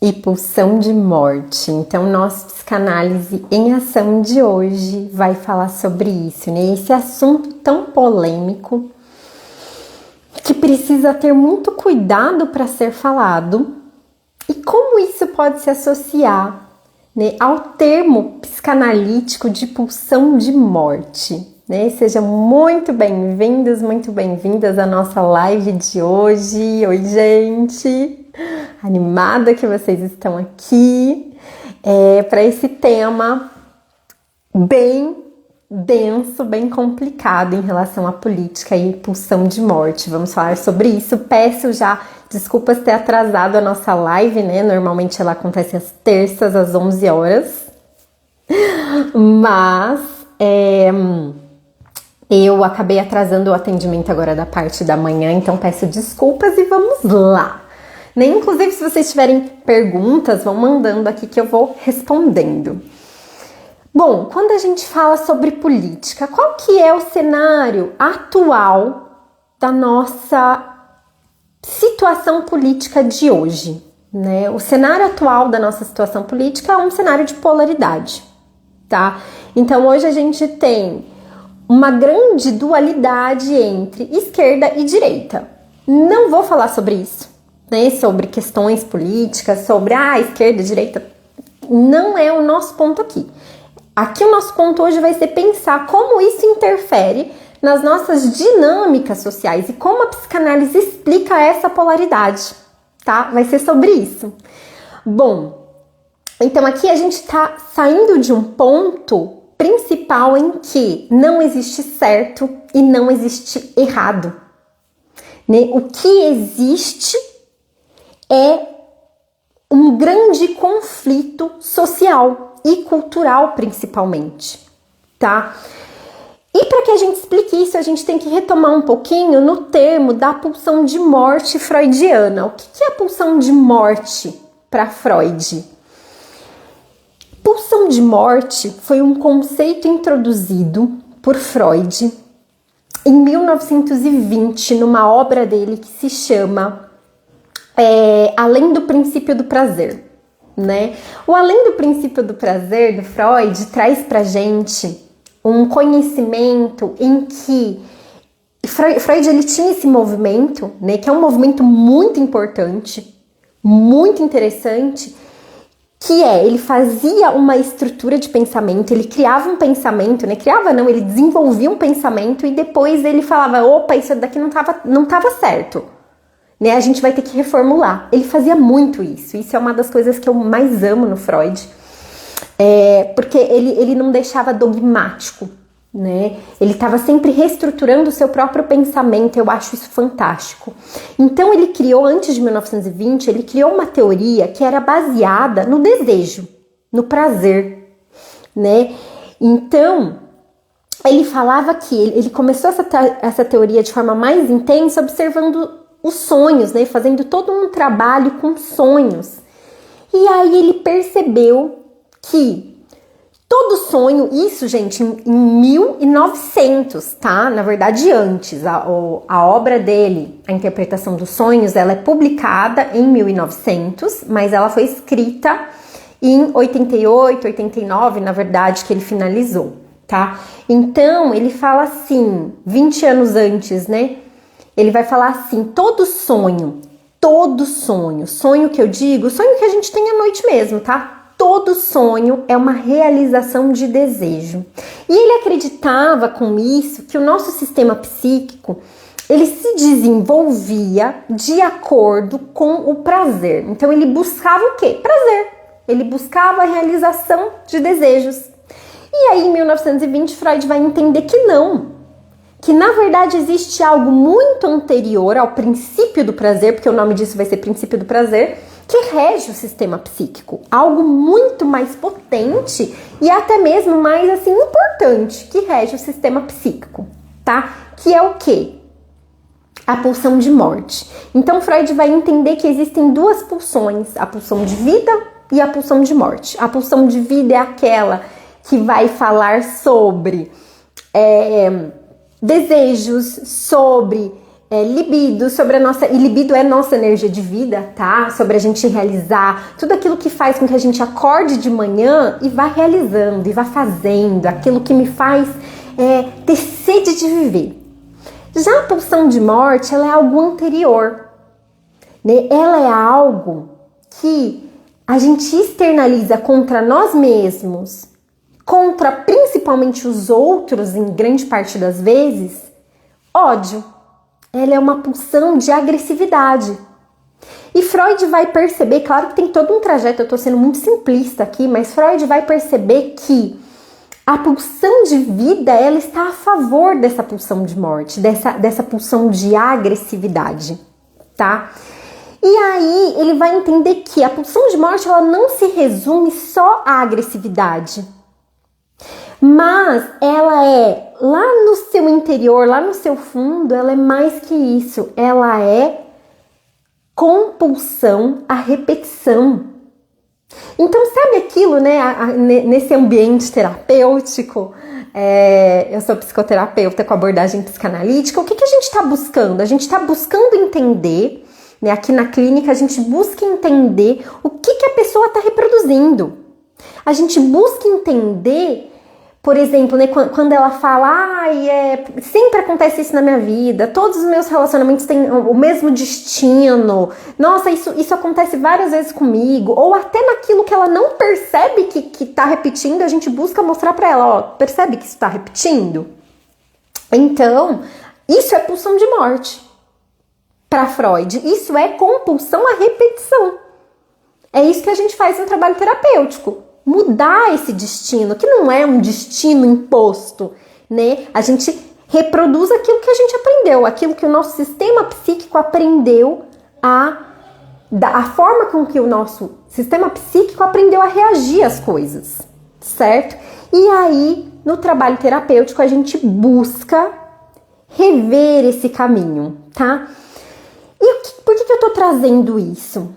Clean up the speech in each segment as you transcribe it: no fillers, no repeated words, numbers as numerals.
E pulsão de morte. Então, nosso Psicanálise em Ação de hoje vai falar sobre isso, né? Esse assunto tão polêmico que precisa ter muito cuidado para ser falado e como isso pode se associar, né, ao termo psicanalítico de pulsão de morte. Né? Sejam muito bem-vindos, muito bem-vindas à nossa live de hoje. Oi, gente! Animada que vocês estão aqui para esse tema bem denso, bem complicado em relação à política e pulsão de morte. Vamos falar sobre isso. Peço já desculpas ter atrasado a nossa live, né? Normalmente ela acontece às terças, às 11 horas. Mas eu acabei atrasando o atendimento agora da parte da manhã, então peço desculpas e vamos lá. Né? Inclusive, se vocês tiverem perguntas, vão mandando aqui que eu vou respondendo. Bom, quando a gente fala sobre política, qual que é o cenário atual da nossa situação política de hoje? Né? O cenário atual da nossa situação política é um cenário de polaridade, tá? Então, hoje a gente tem uma grande dualidade entre esquerda e direita. Não vou falar sobre isso, né? Sobre questões políticas, sobre esquerda e direita. Não é o nosso ponto aqui. Aqui o nosso ponto hoje vai ser pensar como isso interfere nas nossas dinâmicas sociais e como a psicanálise explica essa polaridade, tá? Vai ser sobre isso. Bom, então aqui a gente tá saindo de um ponto principal em que não existe certo e não existe errado, né? O que existe é um grande conflito social e cultural, principalmente, tá? E para que a gente explique isso, a gente tem que retomar um pouquinho no termo da pulsão de morte freudiana. O que é a pulsão de morte para Freud? Pulsão de morte foi um conceito introduzido por Freud em 1920, numa obra dele que se chama Além do Princípio do Prazer. Né? O Além do Princípio do Prazer, do Freud, traz pra gente um conhecimento em que Freud ele tinha esse movimento, né, que é um movimento muito importante, muito interessante, que ele fazia uma estrutura de pensamento, ele criava um pensamento, né? Criava não, ele desenvolvia um pensamento e depois ele falava, opa, isso daqui não tava certo. Né, a gente vai ter que reformular. Ele fazia muito isso. Isso é uma das coisas que eu mais amo no Freud. Porque ele não deixava dogmático. Né? Ele estava sempre reestruturando o seu próprio pensamento. Eu acho isso fantástico. Então ele criou, antes de 1920, ele criou uma teoria que era baseada no desejo, no prazer. Né? Então ele falava que ele começou essa teoria de forma mais intensa, observando os sonhos, né? Fazendo todo um trabalho com sonhos. E aí ele percebeu que todo sonho, isso, gente, em 1900, tá? Na verdade, antes, a obra dele, a interpretação dos sonhos, ela é publicada em 1900, mas ela foi escrita em 88, 89, na verdade, que ele finalizou, tá? Então, ele fala assim, 20 anos antes, né? Ele vai falar assim, todo sonho que eu digo, sonho que a gente tem à noite mesmo, tá? Todo sonho é uma realização de desejo. E ele acreditava com isso que o nosso sistema psíquico, ele se desenvolvia de acordo com o prazer. Então ele buscava o quê? Prazer. Ele buscava a realização de desejos. E aí em 1920 Freud vai entender que não. Que na verdade existe algo muito anterior ao princípio do prazer, porque o nome disso vai ser princípio do prazer, que rege o sistema psíquico. Algo muito mais potente e até mesmo mais assim importante, que rege o sistema psíquico, tá? Que é o quê? A pulsão de morte. Então Freud vai entender que existem duas pulsões, a pulsão de vida e a pulsão de morte. A pulsão de vida é aquela que vai falar sobre desejos, sobre libido, sobre a nossa... E libido é nossa energia de vida, tá? Sobre a gente realizar tudo aquilo que faz com que a gente acorde de manhã e vá realizando, e vá fazendo aquilo que me faz ter sede de viver. Já a pulsão de morte, ela é algo anterior, né? Ela é algo que a gente externaliza contra nós mesmos, contra principalmente os outros, em grande parte das vezes, ódio. Ela é uma pulsão de agressividade. E Freud vai perceber, claro que tem todo um trajeto, eu estou sendo muito simplista aqui, mas Freud vai perceber que a pulsão de vida, ela está a favor dessa pulsão de morte, dessa pulsão de agressividade, tá? E aí ele vai entender que a pulsão de morte, ela não se resume só à agressividade, mas ela é, lá no seu interior, lá no seu fundo, ela é mais que isso. Ela é compulsão à repetição. Então, sabe aquilo, né? Nesse ambiente terapêutico, eu sou psicoterapeuta com abordagem psicanalítica, o que a gente está buscando? A gente está buscando entender, né? Aqui na clínica, a gente busca entender o que a pessoa está reproduzindo. A gente busca entender... Por exemplo, né, quando ela fala, sempre acontece isso na minha vida, todos os meus relacionamentos têm o mesmo destino, nossa, isso acontece várias vezes comigo, ou até naquilo que ela não percebe que tá repetindo, a gente busca mostrar pra ela, ó, percebe que isso tá repetindo? Então, isso é pulsão de morte. Para Freud, isso é compulsão à repetição. É isso que a gente faz no trabalho terapêutico. Mudar esse destino, que não é um destino imposto, né? A gente reproduz aquilo que a gente aprendeu, aquilo que o nosso sistema psíquico aprendeu a forma com que o nosso sistema psíquico aprendeu a reagir às coisas, certo? E aí, no trabalho terapêutico, a gente busca rever esse caminho, tá? E por que eu tô trazendo isso?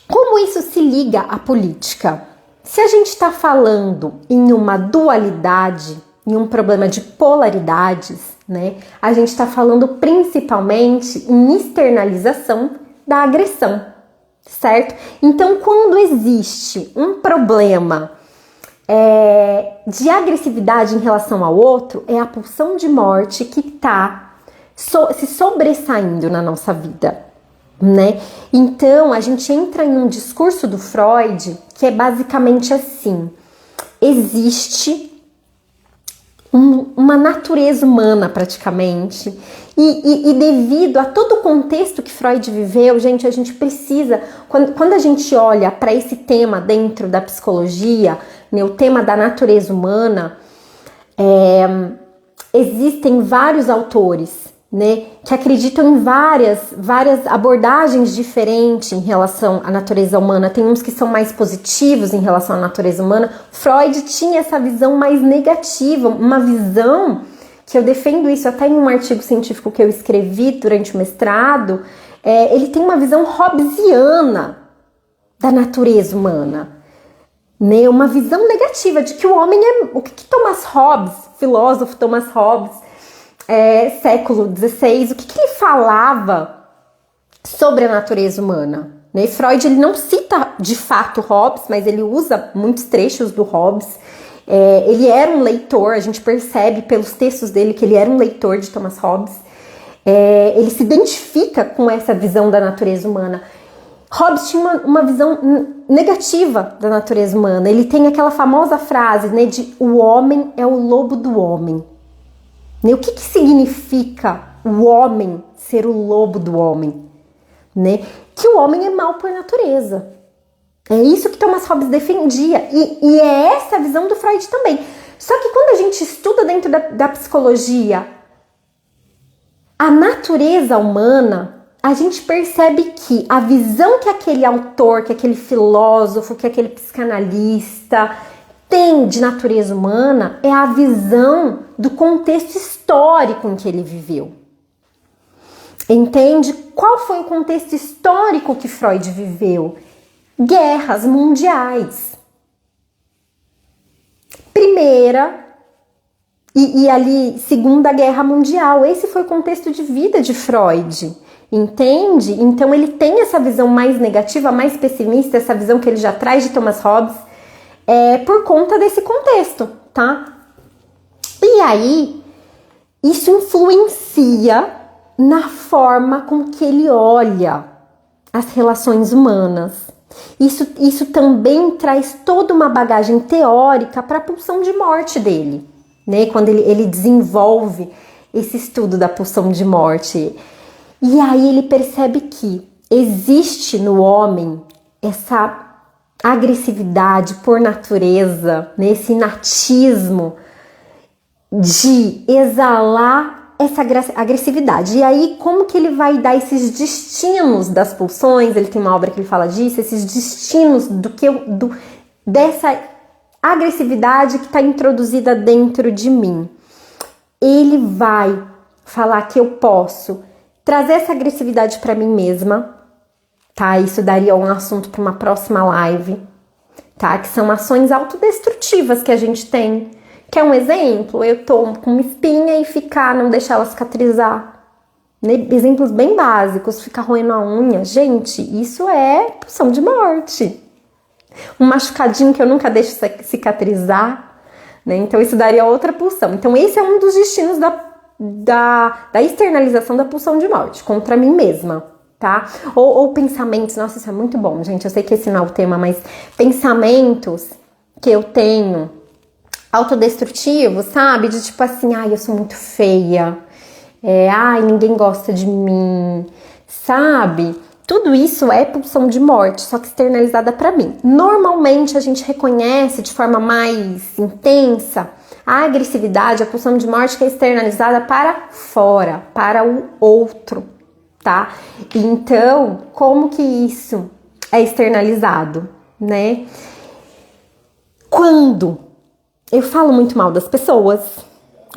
Como isso se liga à política? Se a gente está falando em uma dualidade, em um problema de polaridades, né? A gente está falando principalmente em externalização da agressão, certo? Então, quando existe um problema de agressividade em relação ao outro, é a pulsão de morte que está se sobressaindo na nossa vida, né? Então a gente entra em um discurso do Freud que é basicamente assim: existe uma natureza humana praticamente e devido a todo o contexto que Freud viveu, gente, a gente precisa, quando a gente olha para esse tema dentro da psicologia, né, o tema da natureza humana, existem vários autores, né, que acreditam em várias abordagens diferentes em relação à natureza humana. Tem uns que são mais positivos em relação à natureza humana. Freud tinha essa visão mais negativa, uma visão que eu defendo isso até em um artigo científico que eu escrevi durante o mestrado. Ele tem uma visão hobbesiana da natureza humana, né, uma visão negativa de que o homem é... O que Thomas Hobbes, filósofo Thomas Hobbes, século XVI, o que ele falava sobre a natureza humana, né? Freud, ele não cita de fato Hobbes, mas ele usa muitos trechos do Hobbes. Ele era um leitor, a gente percebe pelos textos dele que ele era um leitor de Thomas Hobbes. Ele se identifica com essa visão da natureza humana. Hobbes tinha uma visão negativa da natureza humana. Ele tem aquela famosa frase, né, de o homem é o lobo do homem. O que significa o homem ser o lobo do homem? Né? Que o homem é mau por natureza. É isso que Thomas Hobbes defendia. E é essa a visão do Freud também. Só que quando a gente estuda dentro da psicologia a natureza humana, a gente percebe que a visão que aquele autor, que aquele filósofo, que aquele psicanalista tem de natureza humana é a visão do contexto histórico em que ele viveu. Entende? Qual foi o contexto histórico que Freud viveu? Guerras mundiais. Primeira E ali, Segunda Guerra Mundial, esse foi o contexto de vida de Freud, entende? Então ele tem essa visão mais negativa, mais pessimista, essa visão que ele já traz de Thomas Hobbes, por conta desse contexto, tá? E aí, isso influencia na forma com que ele olha as relações humanas. Isso também traz toda uma bagagem teórica para a pulsão de morte dele, né? Quando ele desenvolve esse estudo da pulsão de morte. E aí ele percebe que existe no homem essa agressividade por natureza, né? Esse inatismo de exalar essa agressividade. E aí, como que ele vai dar esses destinos das pulsões? Ele tem uma obra que ele fala disso, esses destinos dessa agressividade que está introduzida dentro de mim. Ele vai falar que eu posso trazer essa agressividade para mim mesma, tá? Isso daria um assunto para uma próxima live, tá? Que são ações autodestrutivas que a gente tem. Quer um exemplo? Eu tô com uma espinha e não deixar ela cicatrizar. Exemplos bem básicos, ficar roendo a unha. Gente, isso é pulsão de morte. Um machucadinho que eu nunca deixo cicatrizar, né? Então isso daria outra pulsão. Então esse é um dos destinos da externalização da pulsão de morte, contra mim mesma, tá? Ou pensamentos, nossa, isso é muito bom, gente. Eu sei que esse não é o tema, mas pensamentos que eu tenho autodestrutivo, sabe? De tipo assim, ai, eu sou muito feia, ai, ninguém gosta de mim, sabe? Tudo isso é pulsão de morte, só que externalizada para mim. Normalmente a gente reconhece de forma mais intensa a agressividade, a pulsão de morte que é externalizada para fora, para o outro, tá? Então, como que isso é externalizado, né? Quando eu falo muito mal das pessoas,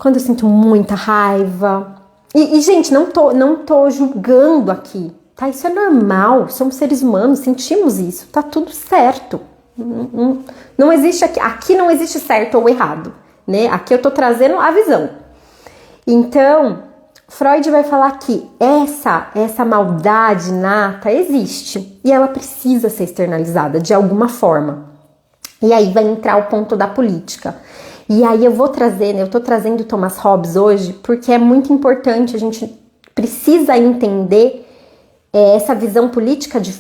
quando eu sinto muita raiva. E gente, não tô julgando aqui, tá? Isso é normal, somos seres humanos, sentimos isso, tá tudo certo. Não existe aqui não existe certo ou errado, né? Aqui eu tô trazendo a visão. Então, Freud vai falar que essa maldade inata existe e ela precisa ser externalizada de alguma forma. E aí vai entrar o ponto da política. E aí eu vou trazer, né, eu tô trazendo Thomas Hobbes hoje porque é muito importante, a gente precisa entender essa visão política de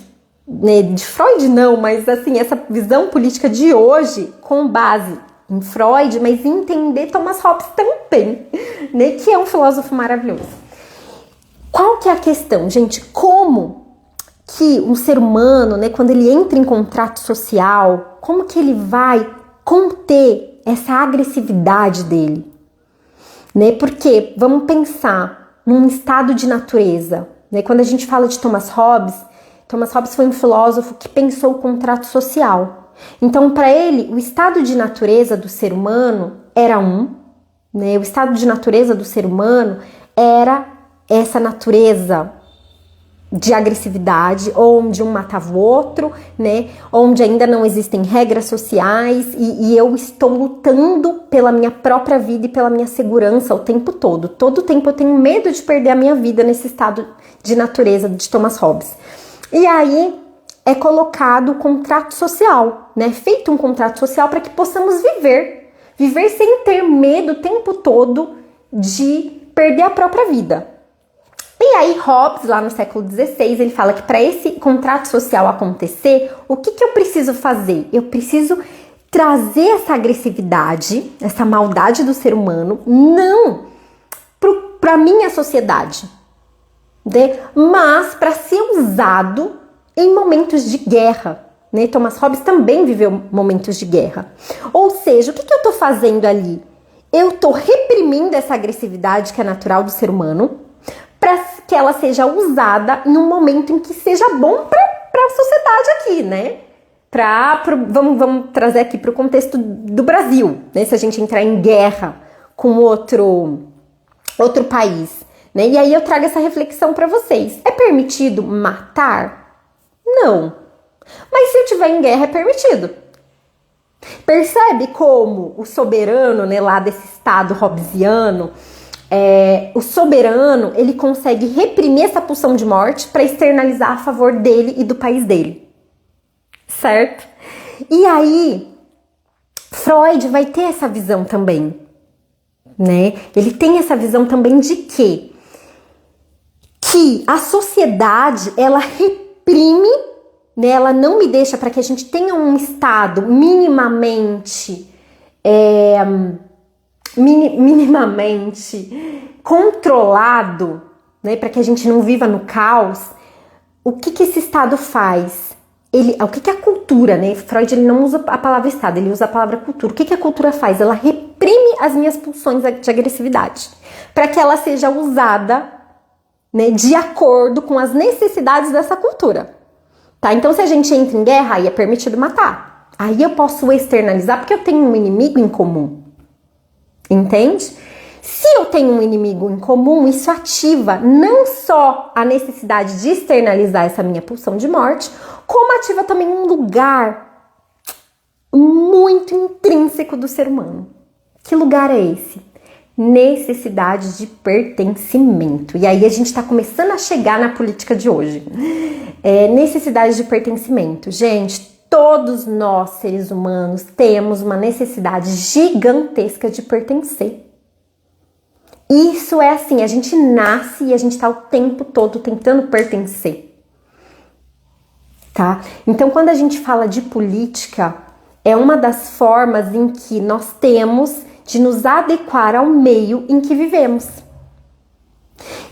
Freud não, mas assim, essa visão política de hoje com base em Freud, mas entender Thomas Hobbes também, né, que é um filósofo maravilhoso. Qual que é a questão, gente? Como que um ser humano, né, quando ele entra em contrato social, como que ele vai conter essa agressividade dele, né? Porque vamos pensar num estado de natureza, né? Quando a gente fala de Thomas Hobbes foi um filósofo que pensou o contrato social. Então, para ele, o estado de natureza do ser humano era né? O estado de natureza do ser humano era essa natureza de agressividade, onde um matava o outro, né? Onde ainda não existem regras sociais e eu estou lutando pela minha própria vida e pela minha segurança o tempo todo. Todo o tempo eu tenho medo de perder a minha vida nesse estado de natureza de Thomas Hobbes. E aí é colocado o contrato social, né? Feito um contrato social para que possamos viver sem ter medo o tempo todo de perder a própria vida. E aí Hobbes, lá no século XVI, ele fala que para esse contrato social acontecer, o que eu preciso fazer? Eu preciso trazer essa agressividade, essa maldade do ser humano, não para a minha sociedade, né? Mas para ser usado em momentos de guerra, né? Thomas Hobbes também viveu momentos de guerra. Ou seja, o que eu estou fazendo ali? Eu estou reprimindo essa agressividade que é natural do ser humano, para que ela seja usada em um momento em que seja bom para a sociedade aqui, né? Vamos trazer aqui para o contexto do Brasil, né? Se a gente entrar em guerra com outro país, né? E aí eu trago essa reflexão para vocês. É permitido matar? Não. Mas se eu estiver em guerra, é permitido. Percebe como o soberano, né, lá desse estado hobbesiano, o soberano, ele consegue reprimir essa pulsão de morte para externalizar a favor dele e do país dele, certo? E aí, Freud vai ter essa visão também, né? Ele tem essa visão também de que a sociedade, ela reprime, né? Ela não me deixa para que a gente tenha um estado minimamente controlado, né, para que a gente não viva no caos. O que esse estado faz? O que a cultura, né? Freud, ele não usa a palavra estado, ele usa a palavra cultura. O que a cultura faz? Ela reprime as minhas pulsões de agressividade, para que ela seja usada, né, de acordo com as necessidades dessa cultura. Tá? Então, se a gente entra em guerra, aí é permitido matar. Aí eu posso externalizar porque eu tenho um inimigo em comum. Entende? Se eu tenho um inimigo em comum, isso ativa não só a necessidade de externalizar essa minha pulsão de morte, como ativa também um lugar muito intrínseco do ser humano. Que lugar é esse? Necessidade de pertencimento. E aí a gente está começando a chegar na política de hoje. Necessidade de pertencimento. Gente, todos nós, seres humanos, temos uma necessidade gigantesca de pertencer. Isso é assim, a gente nasce e a gente está o tempo todo tentando pertencer. Tá? Então, quando a gente fala de política, é uma das formas em que nós temos de nos adequar ao meio em que vivemos.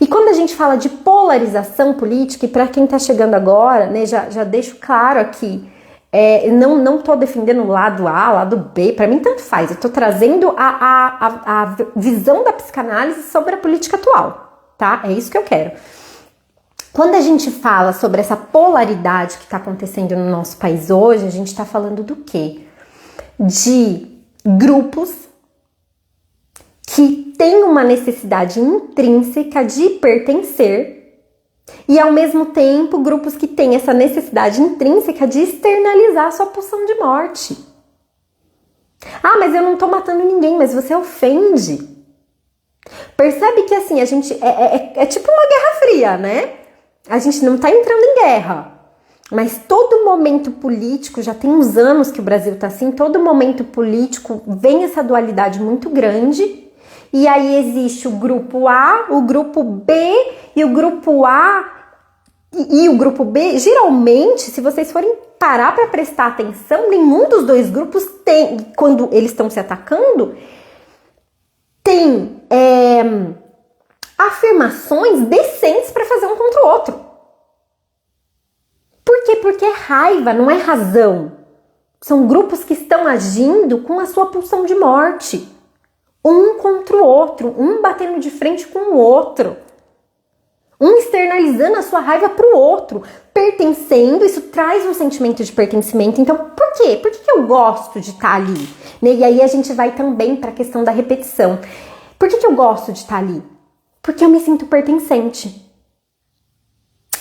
E quando a gente fala de polarização política, e para quem está chegando agora, né, já deixo claro aqui, não tô defendendo o lado A, o lado B, para mim tanto faz, eu tô trazendo a visão da psicanálise sobre a política atual, tá? É isso que eu quero. Quando a gente fala sobre essa polaridade que está acontecendo no nosso país hoje, a gente está falando do quê? De grupos que têm uma necessidade intrínseca de pertencer e, ao mesmo tempo, grupos que têm essa necessidade intrínseca de externalizar a sua pulsão de morte. Ah, mas eu não tô matando ninguém, mas você ofende. Percebe que, assim, a gente é tipo uma guerra fria, né? A gente não tá entrando em guerra. Mas todo momento político, já tem uns anos que o Brasil tá assim, todo momento político vem essa dualidade muito grande. E aí existe o grupo A, o grupo B e o grupo A e o grupo B. Geralmente, se vocês forem parar para prestar atenção, nenhum dos dois grupos tem, quando eles estão se atacando, tem afirmações decentes para fazer um contra o outro. Por quê? Porque é raiva, não é razão. São grupos que estão agindo com a sua pulsão de morte. Um contra o outro, um batendo de frente com o outro. Um externalizando a sua raiva para o outro. Pertencendo, isso traz um sentimento de pertencimento. Então, por quê? Por que eu gosto de estar ali? E aí a gente vai também para a questão da repetição. Por que eu gosto de estar ali? Porque eu me sinto pertencente.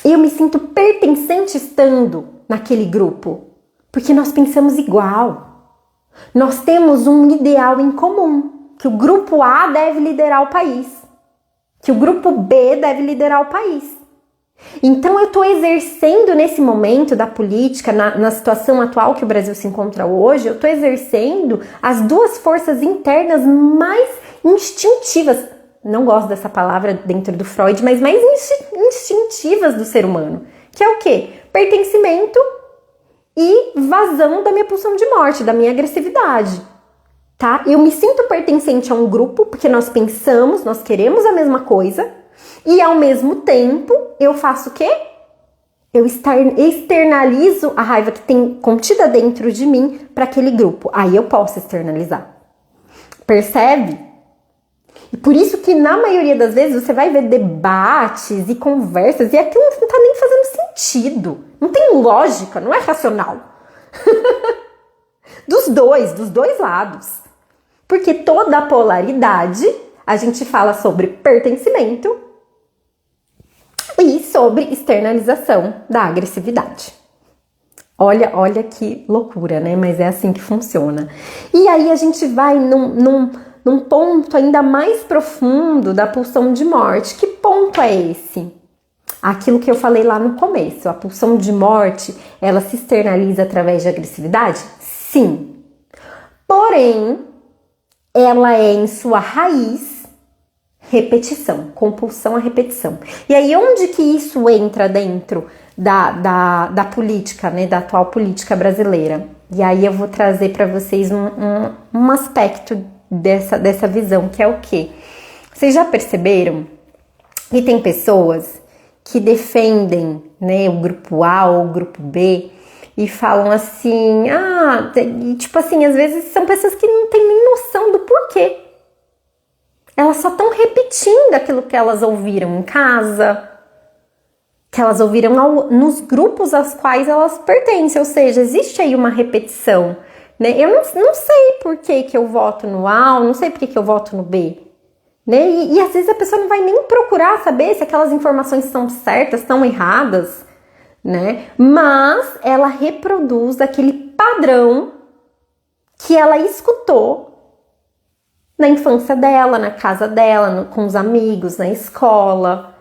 Eu me sinto pertencente estando naquele grupo. Porque nós pensamos igual. Nós temos um ideal em comum. Que o grupo A deve liderar o país. Que o grupo B deve liderar o país. Então eu estou exercendo nesse momento da política, na situação atual que o Brasil se encontra hoje, eu estou exercendo as duas forças internas mais instintivas, não gosto dessa palavra dentro do Freud, mas mais instintivas do ser humano. Que é o quê? Pertencimento e vazão da minha pulsão de morte, da minha agressividade. Tá? Eu me sinto pertencente a um grupo, porque nós pensamos, nós queremos a mesma coisa, e ao mesmo tempo eu faço o quê? Eu externalizo a raiva que tem contida dentro de mim para aquele grupo. Aí eu posso externalizar. Percebe? E por isso que na maioria das vezes você vai ver debates e conversas e aquilo não tá nem fazendo sentido. Não tem lógica, não é racional. Dos dois lados. Porque toda a polaridade, a gente fala sobre pertencimento e sobre externalização da agressividade. Olha que loucura, né? Mas é assim que funciona. E aí a gente vai num ponto ainda mais profundo da pulsão de morte. Que ponto é esse? Aquilo que eu falei lá no começo. A pulsão de morte, ela se externaliza através de agressividade? Sim. Porém, ela é em sua raiz repetição, compulsão à repetição. E aí, onde que isso entra dentro da política, né, da atual política brasileira? E aí eu vou trazer para vocês um aspecto dessa visão, que é o quê? Vocês já perceberam que tem pessoas que defendem, né, o grupo A ou o grupo B e falam assim, tipo assim, às vezes são pessoas que não têm nem noção do porquê. Elas só estão repetindo aquilo que elas ouviram em casa, que elas ouviram nos grupos aos quais elas pertencem, ou seja, existe aí uma repetição, né? Eu não sei por que eu voto no A, não sei por que eu voto no B, né? E às vezes a pessoa não vai nem procurar saber se aquelas informações são certas, estão erradas, né? Mas ela reproduz aquele padrão que ela escutou na infância dela, na casa dela, com os amigos, na escola,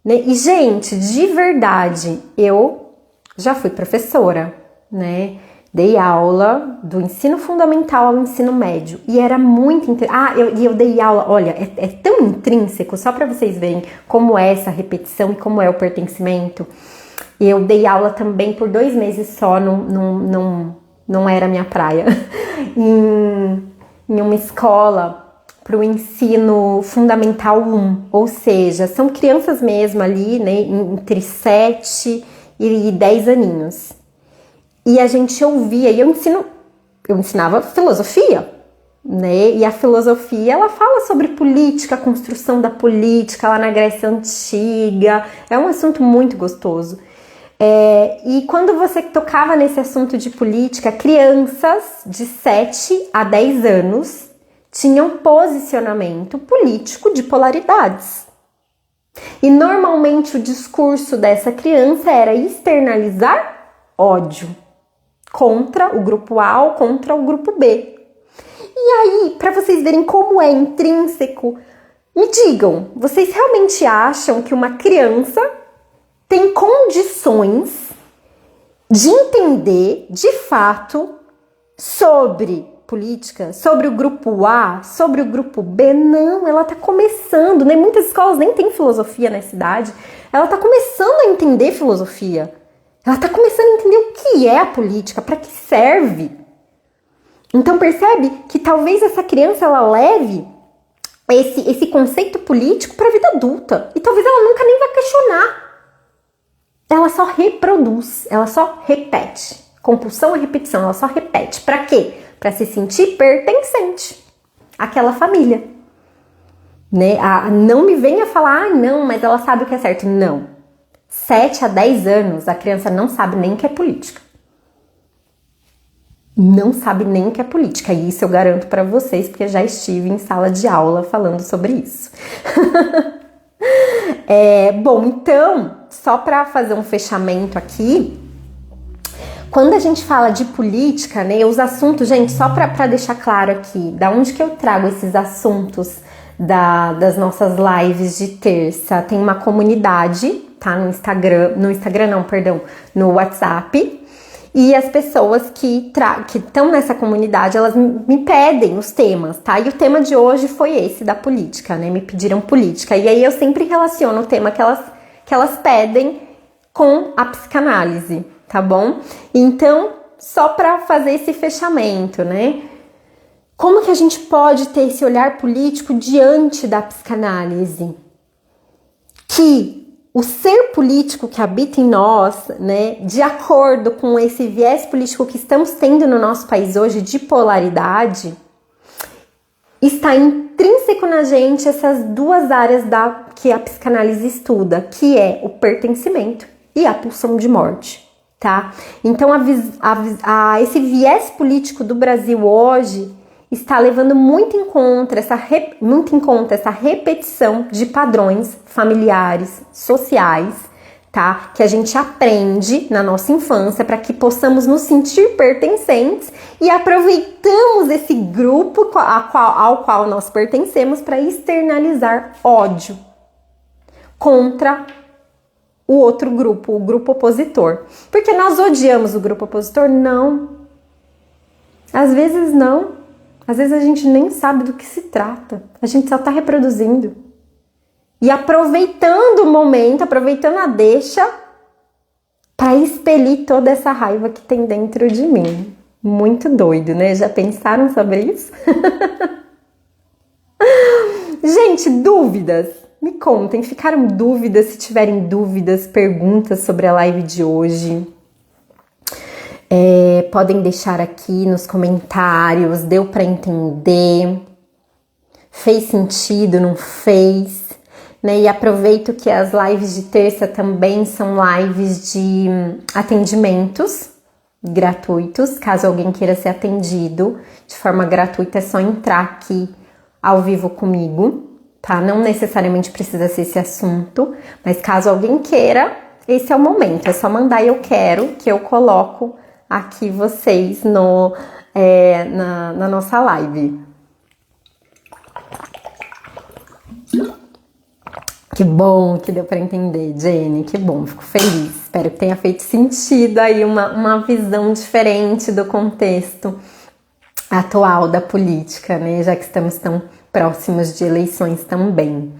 né? E, gente, de verdade, eu já fui professora, né? Dei aula do ensino fundamental ao ensino médio e era muito... eu dei aula, olha, é tão intrínseco, só para vocês verem como é essa repetição e como é o pertencimento. Eu dei aula também por 2 meses só, não era minha praia, em uma escola para o ensino fundamental 1, ou seja, são crianças mesmo ali, né, entre 7 e 10 aninhos. E a gente ouvia, e eu ensinava filosofia, né, e a filosofia, ela fala sobre política, a construção da política lá na Grécia Antiga, é um assunto muito gostoso. E quando você tocava nesse assunto de política, crianças de 7 a 10 anos tinham posicionamento político de polaridades. E normalmente o discurso dessa criança era externalizar ódio contra o grupo A ou contra o grupo B. E aí, para vocês verem como é intrínseco, me digam, vocês realmente acham que uma criança tem condições de entender de fato sobre política, sobre o grupo A, sobre o grupo B? Não, ela tá começando, né? Muitas escolas nem tem filosofia na cidade, ela tá começando a entender filosofia, ela tá começando a entender o que é a política, para que serve. Então percebe que talvez essa criança ela leve esse conceito político para a vida adulta e talvez ela nunca nem vai questionar. Ela só reproduz, ela só repete. Compulsão à repetição, ela só repete. Para quê? Para se sentir pertencente àquela família. Né? Não me venha falar, não, mas ela sabe o que é certo. Não. 7 a 10 anos, a criança não sabe nem o que é política. Não sabe nem o que é política. E isso eu garanto para vocês, porque já estive em sala de aula falando sobre isso. Bom, então, só para fazer um fechamento aqui, quando a gente fala de política, né, os assuntos, gente, só para deixar claro aqui, da onde que eu trago esses assuntos das nossas lives de terça, tem uma comunidade, tá, no WhatsApp, e as pessoas que estão nessa comunidade, elas me pedem os temas, tá? E o tema de hoje foi esse, da política, né? Me pediram política. E aí eu sempre relaciono o tema que elas pedem com a psicanálise, tá bom? Então, só para fazer esse fechamento, né? Como que a gente pode ter esse olhar político diante da psicanálise? Que o ser político que habita em nós, né, de acordo com esse viés político que estamos tendo no nosso país hoje de polaridade, está intrínseco na gente essas duas áreas que a psicanálise estuda, que é o pertencimento e a pulsão de morte, tá? Então, esse viés político do Brasil hoje está levando muito em conta essa repetição de padrões familiares, sociais, tá? Que a gente aprende na nossa infância para que possamos nos sentir pertencentes e aproveitamos esse grupo ao qual nós pertencemos para externalizar ódio contra o outro grupo, o grupo opositor. Porque nós odiamos o grupo opositor? Não. Às vezes não. Às vezes a gente nem sabe do que se trata. A gente só tá reproduzindo. E aproveitando o momento, aproveitando a deixa para expelir toda essa raiva que tem dentro de mim. Muito doido, né? Já pensaram sobre isso? Gente, dúvidas? Me contem, ficaram dúvidas? Se tiverem dúvidas, perguntas sobre a live de hoje, podem deixar aqui nos comentários. Deu para entender? Fez sentido, não fez? Né? E aproveito que as lives de terça também são lives de atendimentos gratuitos. Caso alguém queira ser atendido de forma gratuita, é só entrar aqui ao vivo comigo, tá? Não necessariamente precisa ser esse assunto, mas caso alguém queira, esse é o momento. É só mandar eu quero, que eu coloco aqui vocês na nossa live. Que bom que deu para entender, Jenny, que bom, fico feliz. Espero que tenha feito sentido aí uma visão diferente do contexto atual da política, né? Já que estamos tão próximos de eleições também.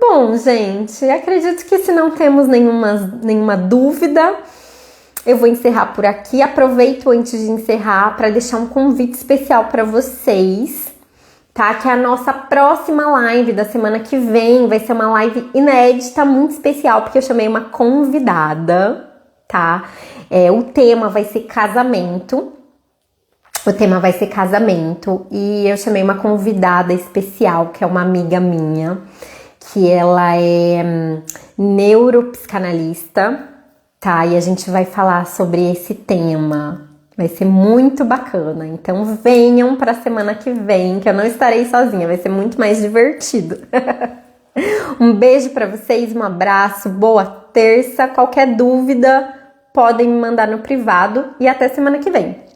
Bom, gente, acredito que se não temos nenhuma dúvida, eu vou encerrar por aqui. Aproveito antes de encerrar para deixar um convite especial para vocês, tá? Que a nossa próxima live da semana que vem vai ser uma live inédita, muito especial, porque eu chamei uma convidada, tá? O tema vai ser casamento. E eu chamei uma convidada especial, que é uma amiga minha, que ela é neuropsicanalista, tá? E a gente vai falar sobre esse tema. Vai ser muito bacana, então venham para a semana que vem, que eu não estarei sozinha, vai ser muito mais divertido. Um beijo para vocês, um abraço, boa terça. Qualquer dúvida, podem me mandar no privado e até semana que vem.